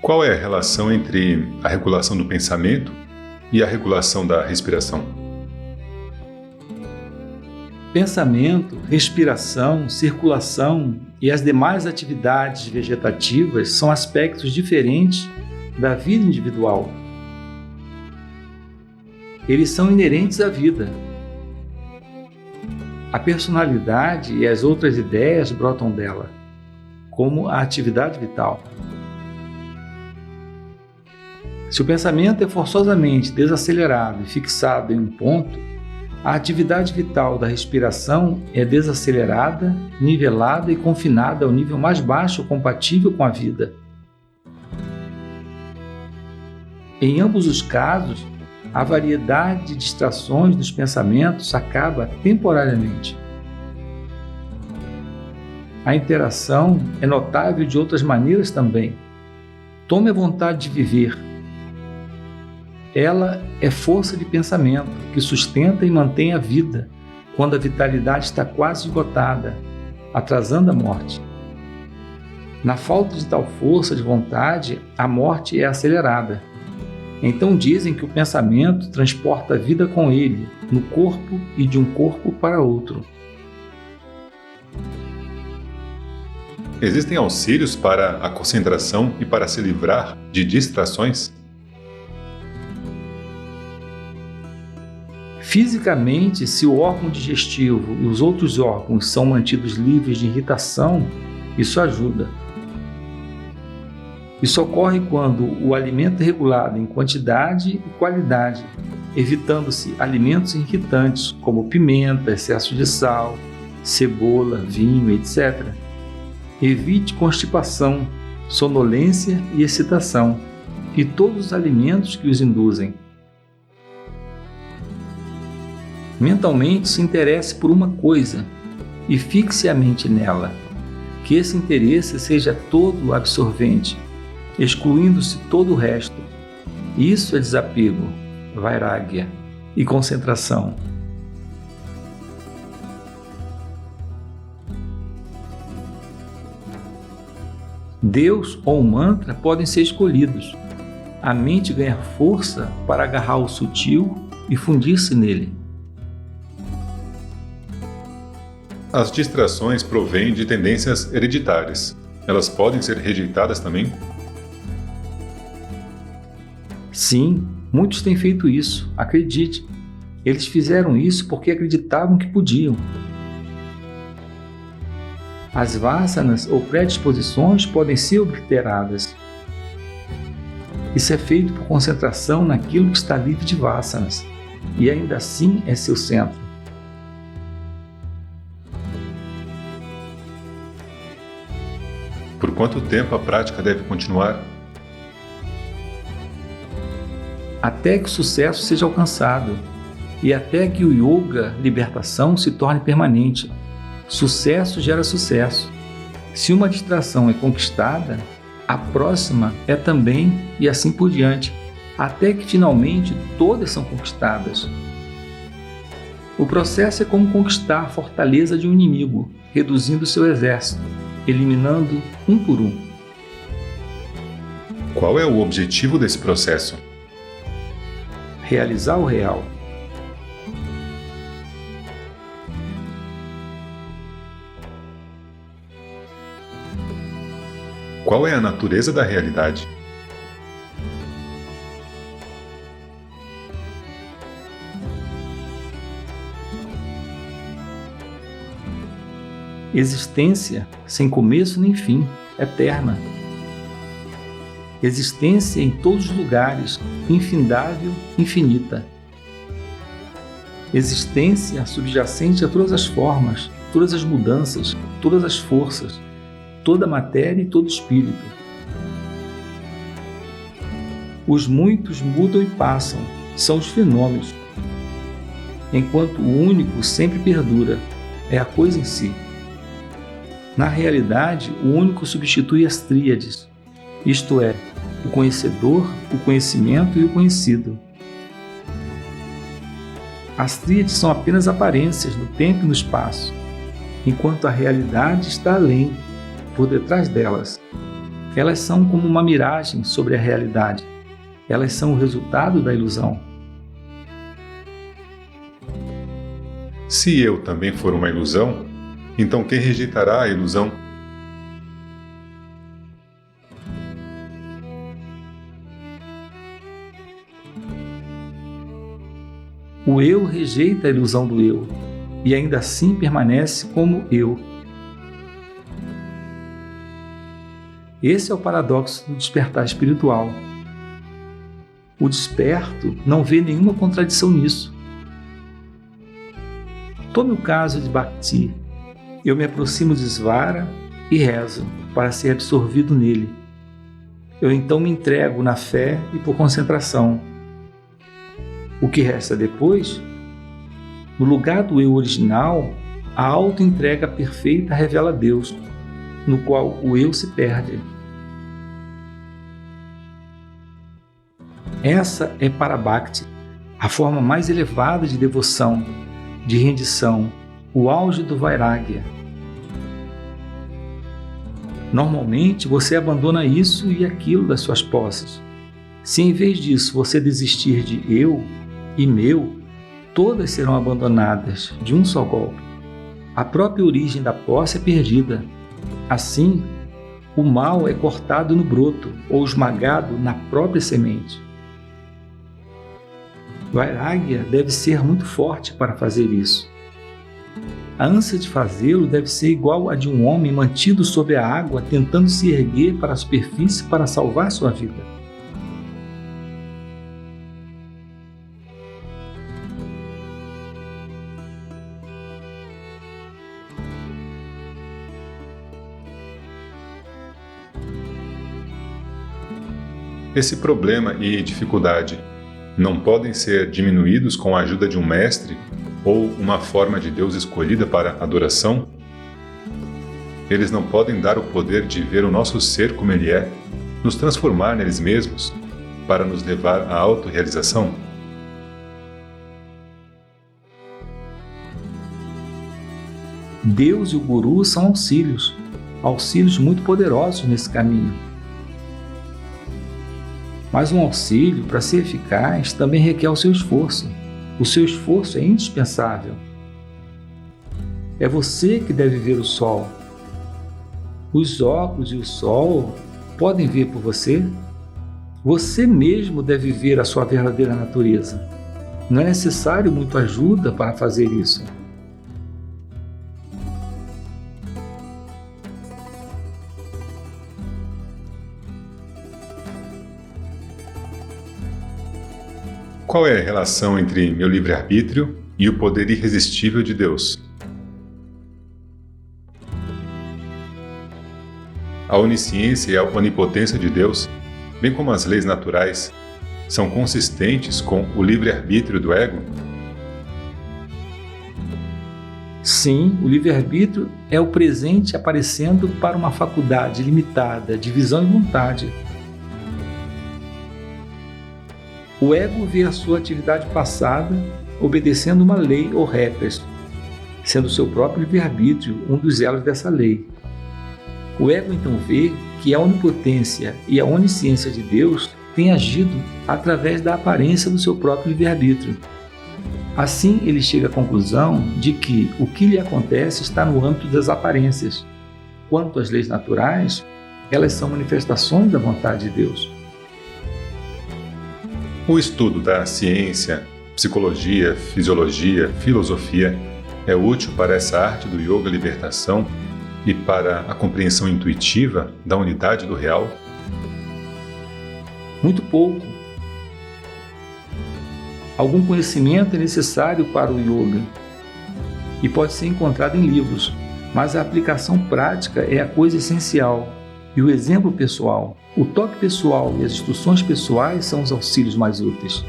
Qual é a relação entre a regulação do pensamento e a regulação da respiração? Pensamento, respiração, circulação e as demais atividades vegetativas são aspectos diferentes da vida individual. Eles são inerentes à vida. A personalidade e as outras ideias brotam dela, como a atividade vital. Se o pensamento é forçosamente desacelerado e fixado em um ponto, a atividade vital da respiração é desacelerada, nivelada e confinada ao nível mais baixo compatível com a vida. Em ambos os casos, a variedade de distrações dos pensamentos acaba temporariamente. A interação é notável de outras maneiras também. Tome a vontade de viver. Ela é força de pensamento que sustenta e mantém a vida quando a vitalidade está quase esgotada, atrasando a morte. Na falta de tal força de vontade, a morte é acelerada. Então dizem que o pensamento transporta a vida com ele, no corpo e de um corpo para outro. Existem auxílios para a concentração e para se livrar de distrações? Fisicamente, se o órgão digestivo e os outros órgãos são mantidos livres de irritação, isso ajuda. Isso ocorre quando o alimento é regulado em quantidade e qualidade, evitando-se alimentos irritantes como pimenta, excesso de sal, cebola, vinho, etc. Evite constipação, sonolência e excitação, e todos os alimentos que os induzem. Mentalmente se interesse por uma coisa e fixe a mente nela, que esse interesse seja todo absorvente, excluindo-se todo o resto. Isso é desapego, vairagya e concentração. Deus ou um mantra podem ser escolhidos. A mente ganha força para agarrar o sutil e fundir-se nele. As distrações provêm de tendências hereditárias. Elas podem ser rejeitadas também? Sim, muitos têm feito isso, acredite. Eles fizeram isso porque acreditavam que podiam. As vasanas ou predisposições podem ser obliteradas. Isso é feito por concentração naquilo que está livre de vasanas, e ainda assim é seu centro. Por quanto tempo a prática deve continuar? Até que o sucesso seja alcançado e até que o yoga, libertação, se torne permanente. Sucesso gera sucesso. Se uma distração é conquistada, a próxima é também e assim por diante, até que finalmente todas são conquistadas. O processo é como conquistar a fortaleza de um inimigo, reduzindo seu exército, eliminando um por um. Qual é o objetivo desse processo? Realizar o real. Qual é a natureza da realidade? Existência sem começo nem fim, eterna. Existência em todos os lugares, infindável, infinita. Existência subjacente a todas as formas, todas as mudanças, todas as forças, toda a matéria e todo espírito. Os muitos mudam e passam, são os fenômenos, enquanto o único sempre perdura, é a coisa em si. Na realidade, o único substitui as tríades, isto é, o conhecedor, o conhecimento e o conhecido. As tríades são apenas aparências no tempo e no espaço, enquanto a realidade está além, por detrás delas. Elas são como uma miragem sobre a realidade. Elas são o resultado da ilusão. Se eu também for uma ilusão, então quem rejeitará a ilusão? O eu rejeita a ilusão do eu, e ainda assim permanece como eu. Esse é o paradoxo do despertar espiritual. O desperto não vê nenhuma contradição nisso. Tome o caso de Bhakti. Eu me aproximo de Svara e rezo para ser absorvido nele. Eu então me entrego na fé e por concentração. O que resta depois? No lugar do eu original, a auto-entrega perfeita revela Deus, no qual o eu se perde. Essa é para Bhakti a forma mais elevada de devoção, de rendição, o auge do Vairagya. Normalmente você abandona isso e aquilo das suas posses. Se em vez disso você desistir de eu e meu, todas serão abandonadas de um só golpe. A própria origem da posse é perdida. Assim, o mal é cortado no broto ou esmagado na própria semente. Vairagya deve ser muito forte para fazer isso. A ânsia de fazê-lo deve ser igual à de um homem mantido sob a água tentando se erguer para a superfície para salvar sua vida. Esse problema e dificuldade não podem ser diminuídos com a ajuda de um mestre ou uma forma de Deus escolhida para adoração? Eles não podem dar o poder de ver o nosso ser como ele é, nos transformar neles mesmos, para nos levar à autorrealização? Deus e o Guru são auxílios muito poderosos nesse caminho. Mas um auxílio, para ser eficaz, também requer o seu esforço. O seu esforço é indispensável. É você que deve ver o sol. Os óculos e o sol podem ver por você? Você mesmo deve ver a sua verdadeira natureza. Não é necessário muita ajuda para fazer isso. Qual é a relação entre meu livre-arbítrio e o poder irresistível de Deus? A onisciência e a onipotência de Deus, bem como as leis naturais, são consistentes com o livre-arbítrio do ego? Sim, o livre-arbítrio é o presente aparecendo para uma faculdade limitada de visão e vontade. O ego vê a sua atividade passada obedecendo uma lei ou regras, sendo seu próprio livre-arbítrio um dos elos dessa lei. O ego então vê que a onipotência e a onisciência de Deus têm agido através da aparência do seu próprio livre-arbítrio. Assim, ele chega à conclusão de que o que lhe acontece está no âmbito das aparências. Quanto às leis naturais, elas são manifestações da vontade de Deus. O estudo da ciência, psicologia, fisiologia, filosofia é útil para essa arte do yoga libertação e para a compreensão intuitiva da unidade do real? Muito pouco. Algum conhecimento é necessário para o yoga e pode ser encontrado em livros, mas a aplicação prática é a coisa essencial. E o exemplo pessoal, o toque pessoal e as instruções pessoais são os auxílios mais úteis.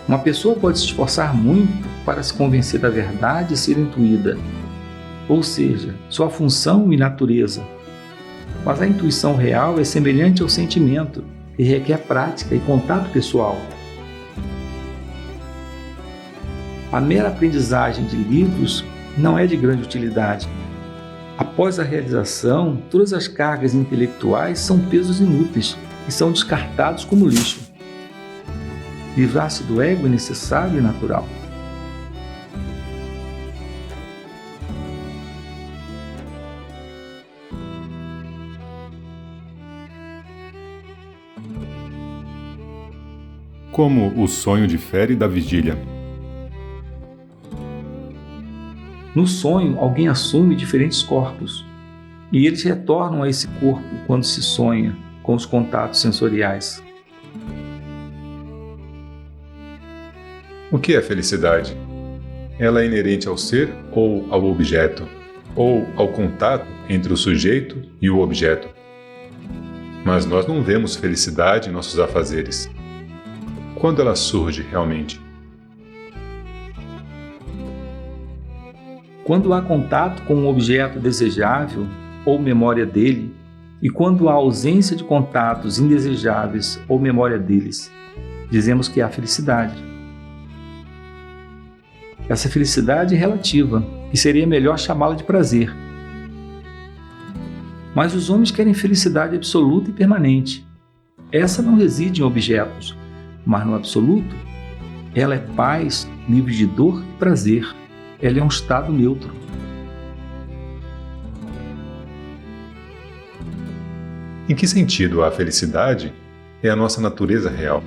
Uma pessoa pode se esforçar muito para se convencer da verdade e ser intuída, ou seja, sua função e natureza. Mas a intuição real é semelhante ao sentimento e requer prática e contato pessoal. A mera aprendizagem de livros não é de grande utilidade. Após a realização, todas as cargas intelectuais são pesos inúteis e são descartados como lixo. Livrar-se do ego é necessário e natural. Como o sonho difere da vigília? No sonho, alguém assume diferentes corpos, e eles retornam a esse corpo quando se sonha com os contatos sensoriais. O que é felicidade? Ela é inerente ao ser ou ao objeto, ou ao contato entre o sujeito e o objeto. Mas nós não vemos felicidade em nossos afazeres. Quando ela surge realmente? Quando há contato com um objeto desejável ou memória dele, e quando há ausência de contatos indesejáveis ou memória deles, dizemos que há felicidade. Essa felicidade é relativa, e seria melhor chamá-la de prazer. Mas os homens querem felicidade absoluta e permanente. Essa não reside em objetos, mas no absoluto, ela é paz, livre de dor e prazer. Ela é um estado neutro. Em que sentido a felicidade é a nossa natureza real?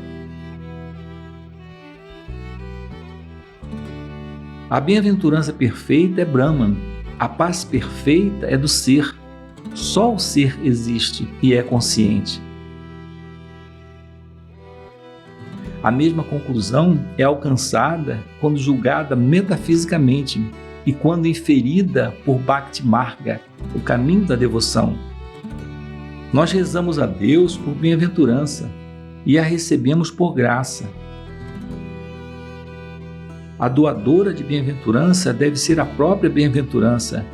A bem-aventurança perfeita é Brahman. A paz perfeita é do ser. Só o ser existe e é consciente. A mesma conclusão é alcançada quando julgada metafisicamente e quando inferida por Bhakti Marga, o caminho da devoção. Nós rezamos a Deus por bem-aventurança e a recebemos por graça. A doadora de bem-aventurança deve ser a própria bem-aventurança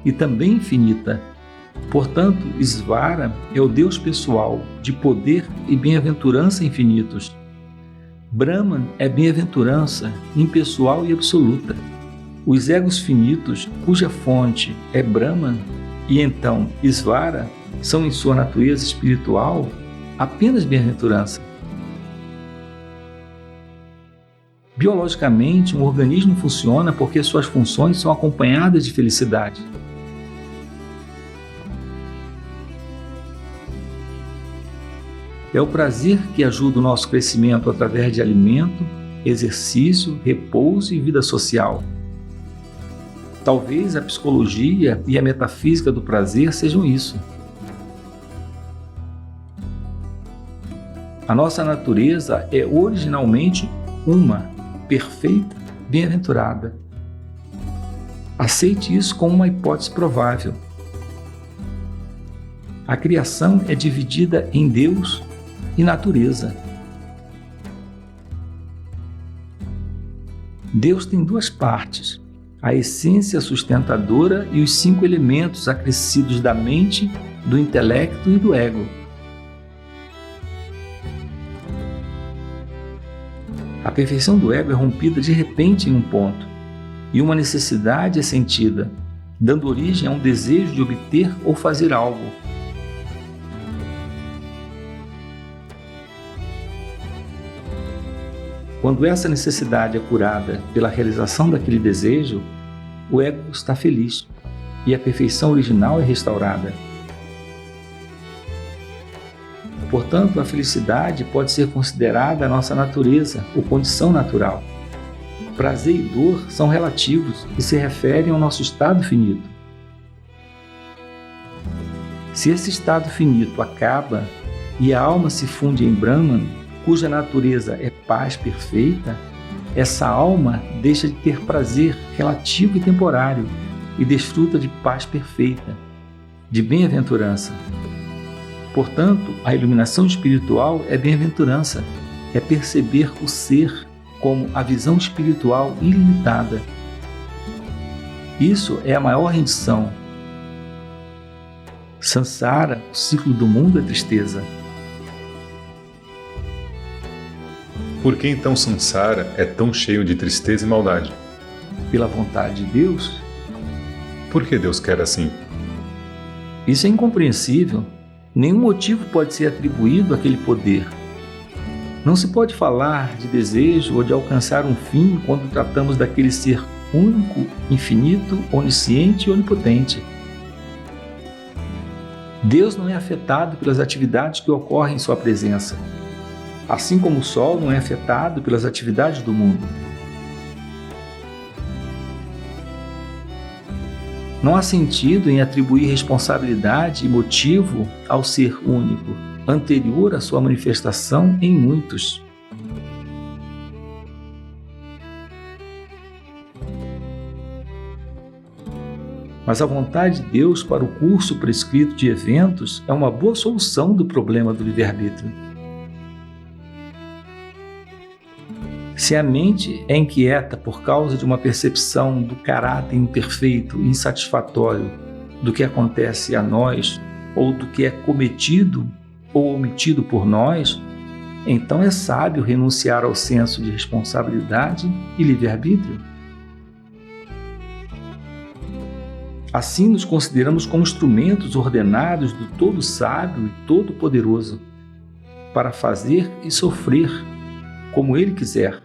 e também infinita. Portanto, Svara é o Deus pessoal de poder e bem-aventurança infinitos. Brahman é bem-aventurança impessoal e absoluta. Os egos finitos, cuja fonte é Brahman, e então Svara, são em sua natureza espiritual apenas bem-aventurança. Biologicamente, um organismo funciona porque suas funções são acompanhadas de felicidade. É o prazer que ajuda o nosso crescimento através de alimento, exercício, repouso e vida social. Talvez a psicologia e a metafísica do prazer sejam isso. A nossa natureza é originalmente uma, perfeita, bem-aventurada. Aceite isso como uma hipótese provável. A criação é dividida em Deus e natureza. Deus tem duas partes, a essência sustentadora e os 5 elementos acrescidos da mente, do intelecto e do ego. A perfeição do ego é rompida de repente em um ponto, e uma necessidade é sentida, dando origem a um desejo de obter ou fazer algo. Quando essa necessidade é curada pela realização daquele desejo, o ego está feliz e a perfeição original é restaurada. Portanto, a felicidade pode ser considerada a nossa natureza ou condição natural. Prazer e dor são relativos e se referem ao nosso estado finito. Se esse estado finito acaba e a alma se funde em Brahman, cuja natureza é paz perfeita, essa alma deixa de ter prazer relativo e temporário e desfruta de paz perfeita, de bem-aventurança. Portanto, a iluminação espiritual é bem-aventurança, é perceber o ser como a visão espiritual ilimitada. Isso é a maior rendição. Sansara, o ciclo do mundo é tristeza. Por que então Sansara é tão cheio de tristeza e maldade? Pela vontade de Deus? Por que Deus quer assim? Isso é incompreensível. Nenhum motivo pode ser atribuído àquele poder. Não se pode falar de desejo ou de alcançar um fim quando tratamos daquele ser único, infinito, onisciente e onipotente. Deus não é afetado pelas atividades que ocorrem em sua presença, assim como o Sol não é afetado pelas atividades do mundo. Não há sentido em atribuir responsabilidade e motivo ao ser único, anterior à sua manifestação em muitos. Mas a vontade de Deus para o curso prescrito de eventos é uma boa solução do problema do livre-arbítrio. Se a mente é inquieta por causa de uma percepção do caráter imperfeito e insatisfatório do que acontece a nós, ou do que é cometido ou omitido por nós, então é sábio renunciar ao senso de responsabilidade e livre-arbítrio. Assim nos consideramos como instrumentos ordenados do Todo Sábio e Todo Poderoso, para fazer e sofrer como Ele quiser.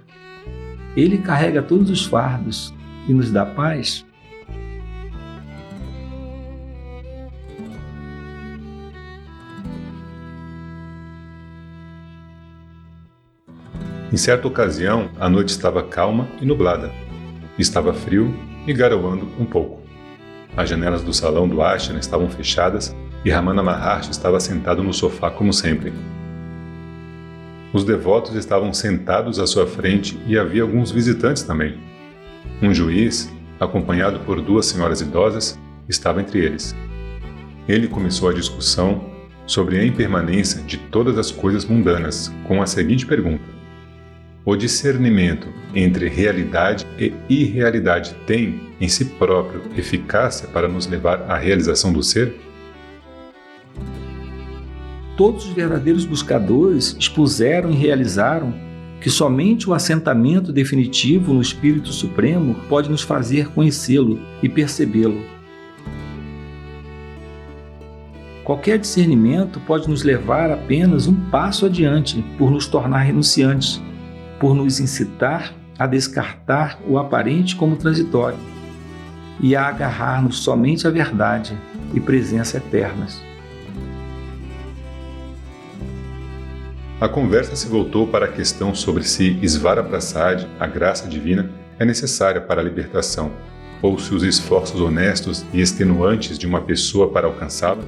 Ele carrega todos os fardos e nos dá paz. Em certa ocasião, a noite estava calma e nublada. Estava frio e garoando um pouco. As janelas do salão do Ashrama estavam fechadas e Ramana Maharshi estava sentado no sofá como sempre. Os devotos estavam sentados à sua frente e havia alguns visitantes também. Um juiz, acompanhado por 2 senhoras idosas, estava entre eles. Ele começou a discussão sobre a impermanência de todas as coisas mundanas com a seguinte pergunta: o discernimento entre realidade e irrealidade tem, em si próprio, eficácia para nos levar à realização do ser? Todos os verdadeiros buscadores expuseram e realizaram que somente o assentamento definitivo no Espírito Supremo pode nos fazer conhecê-lo e percebê-lo. Qualquer discernimento pode nos levar apenas um passo adiante por nos tornar renunciantes, por nos incitar a descartar o aparente como transitório e a agarrar-nos somente à verdade e presença eternas. A conversa se voltou para a questão sobre se Svara Prasad, a graça divina, é necessária para a libertação, ou se os esforços honestos e extenuantes de uma pessoa para alcançá-la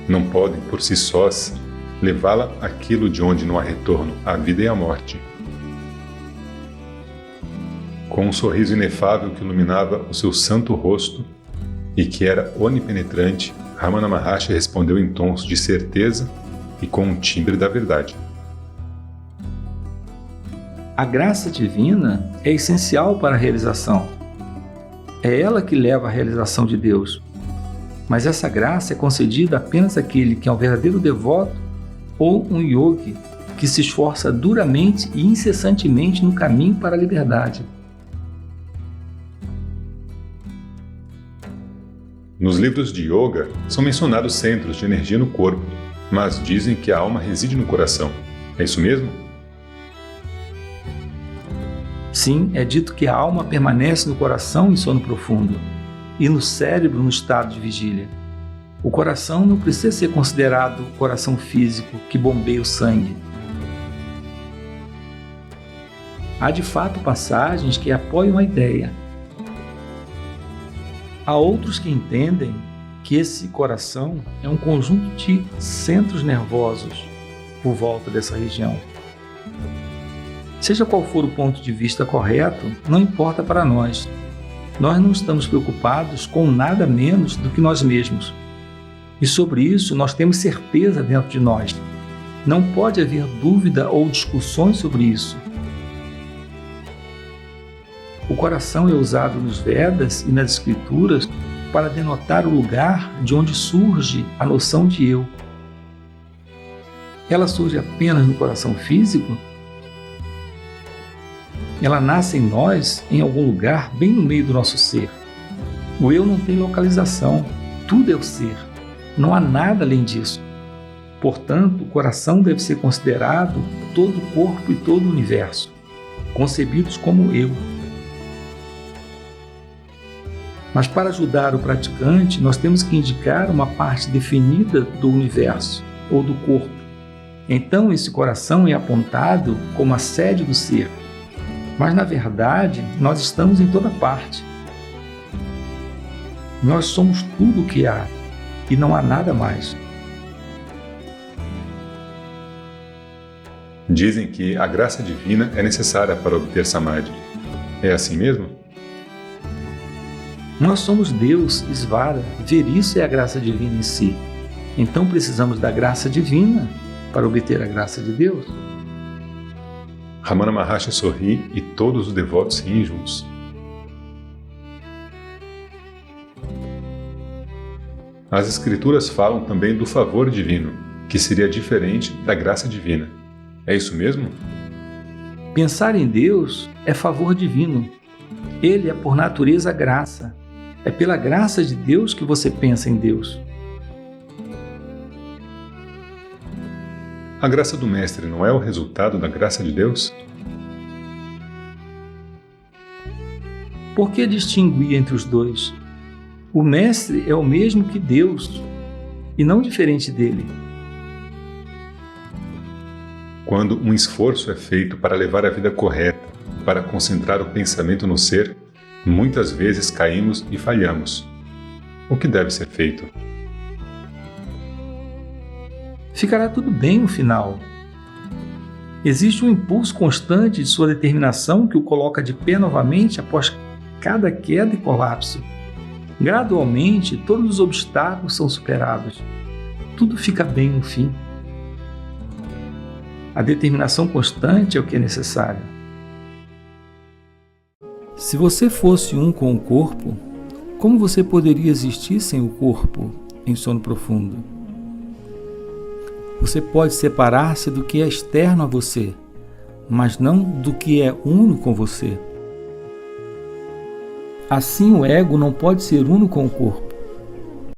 não podem, por si sós, levá-la àquilo de onde não há retorno, à vida e à morte. Com um sorriso inefável que iluminava o seu santo rosto e que era onipenetrante, Ramana Maharshi respondeu em tons de certeza e com um timbre da verdade. A graça divina é essencial para a realização. É ela que leva à realização de Deus. Mas essa graça é concedida apenas àquele que é um verdadeiro devoto ou um yogi que se esforça duramente e incessantemente no caminho para a liberdade. Nos livros de yoga são mencionados centros de energia no corpo, mas dizem que a alma reside no coração. É isso mesmo? Sim, é dito que a alma permanece no coração em sono profundo e no cérebro no estado de vigília. O coração não precisa ser considerado o coração físico que bombeia o sangue. Há de fato passagens que apoiam a ideia. Há outros que entendem que esse coração é um conjunto de centros nervosos por volta dessa região. Seja qual for o ponto de vista correto, não importa para nós. Nós não estamos preocupados com nada menos do que nós mesmos. E sobre isso nós temos certeza dentro de nós. Não pode haver dúvida ou discussões sobre isso. O coração é usado nos Vedas e nas Escrituras para denotar o lugar de onde surge a noção de eu. Ela surge apenas no coração físico? Ela nasce em nós, em algum lugar, bem no meio do nosso ser. O eu não tem localização, tudo é o ser. Não há nada além disso. Portanto, o coração deve ser considerado todo o corpo e todo o universo, concebidos como eu. Mas para ajudar o praticante, nós temos que indicar uma parte definida do universo ou do corpo. Então, esse coração é apontado como a sede do ser. Mas, na verdade, nós estamos em toda parte. Nós somos tudo o que há e não há nada mais. Dizem que a graça divina é necessária para obter Samadhi. É assim mesmo? Nós somos Deus, Isvara. Ver isso é a graça divina em si. Então precisamos da graça divina para obter a graça de Deus. Ramana Maharshi sorri e todos os devotos riem juntos. As escrituras falam também do favor divino, que seria diferente da graça divina. É isso mesmo? Pensar em Deus é favor divino. Ele é por natureza graça. É pela graça de Deus que você pensa em Deus. A graça do Mestre não é o resultado da graça de Deus? Por que distinguir entre os dois? O Mestre é o mesmo que Deus, e não diferente dele. Quando um esforço é feito para levar a vida correta, para concentrar o pensamento no ser, muitas vezes caímos e falhamos. O que deve ser feito? Ficará tudo bem no final. Existe um impulso constante de sua determinação que o coloca de pé novamente após cada queda e colapso. Gradualmente, todos os obstáculos são superados. Tudo fica bem no fim. A determinação constante é o que é necessário. Se você fosse um com o corpo, como você poderia existir sem o corpo em sono profundo? Você pode separar-se do que é externo a você, mas não do que é uno com você. Assim, o ego não pode ser uno com o corpo.